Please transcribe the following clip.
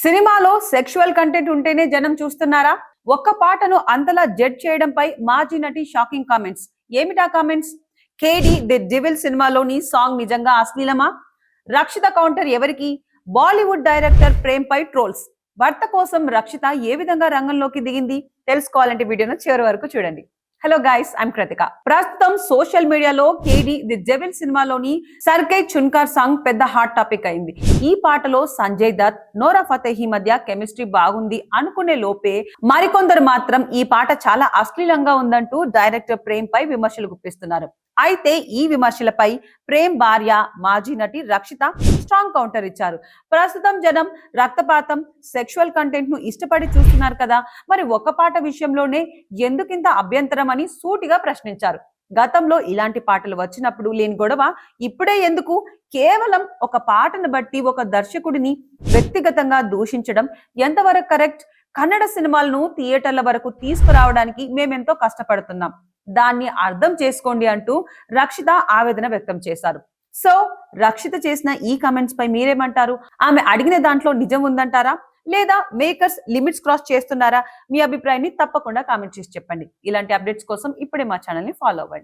సినిమాలో sexual content ఉంటేనే జనం చూస్తున్నారా? ఒక్క పాటను అంతలా జడ్జ్ చేయడంపై మాజీ నటి షాకింగ్ కామెంట్స్. ఏమిటా కామెంట్స్? కేడి ది డివిల్ సినిమాలోని సాంగ్ నిజంగా అశ్లీలమా? రక్షిత కౌంటర్ ఎవరికి? బాలీవుడ్ డైరెక్టర్ ప్రేమ్ పై ట్రోల్స్. భర్త కోసం రక్షిత ఏ విధంగా రంగంలోకి దిగింది? తెలుసుకోవాలంటే వీడియోను చివరి వరకు చూడండి. Hello guys, I'm Krittika. ప్రస్తుతం సోషల్ మీడియాలో కేడి ది డెవిల్ సినిమాలోని సర్కై చున్కార్ సాంగ్ పెద్ద హాట్ టాపిక్ అయింది. ఈ పాటలో సంజయ్ దత్, నోరా ఫతేహి మధ్య కెమిస్ట్రీ బాగుంది అనుకునే లోపే మరికొందరు మాత్రం ఈ పాట చాలా అశ్లీలంగా ఉందంటూ డైరెక్టర్ ప్రేమ్ పై విమర్శలు గుప్పిస్తున్నారు. అయితే ఈ విమర్శలపై ప్రేమ్ భార్య మాజీ నటి రక్షిత స్ట్రాంగ్ కౌంటర్ ఇచ్చారు. ప్రస్తుతం జనం రక్తపాతం, సెక్షువల్ కంటెంట్ ను ఇష్టపడి చూస్తున్నారు కదా, మరి ఒక పాట విషయంలోనే ఎందుకింత అభ్యంతరం అని సూటిగా ప్రశ్నించారు. గతంలో ఇలాంటి పాటలు వచ్చినప్పుడు లేని గొడవ ఇప్పుడే ఎందుకు? కేవలం ఒక పాటను బట్టి ఒక దర్శకుడిని వ్యక్తిగతంగా దూషించడం ఎంతవరకు కరెక్ట్? కన్నడ సినిమాలను థియేటర్ల వరకు తీసుకురావడానికి మేమెంతో కష్టపడుతున్నాం, దాన్ని అర్థం చేసుకోండి అంటూ రక్షిత ఆవేదన వ్యక్తం చేశారు. సో రక్షిత చేసిన ఈ కమెంట్స్ పై మీరేమంటారు? ఆమె అడిగిన దాంట్లో నిజం ఉందంటారా, లేదా మేకర్స్ లిమిట్స్ క్రాస్ చేస్తున్నారా? మీ అభిప్రాయాన్ని తప్పకుండా కామెంట్ చేసి చెప్పండి. ఇలాంటి అప్డేట్స్ కోసం ఇప్పుడే మా ఛానల్ ని ఫాలో అవ్వండి.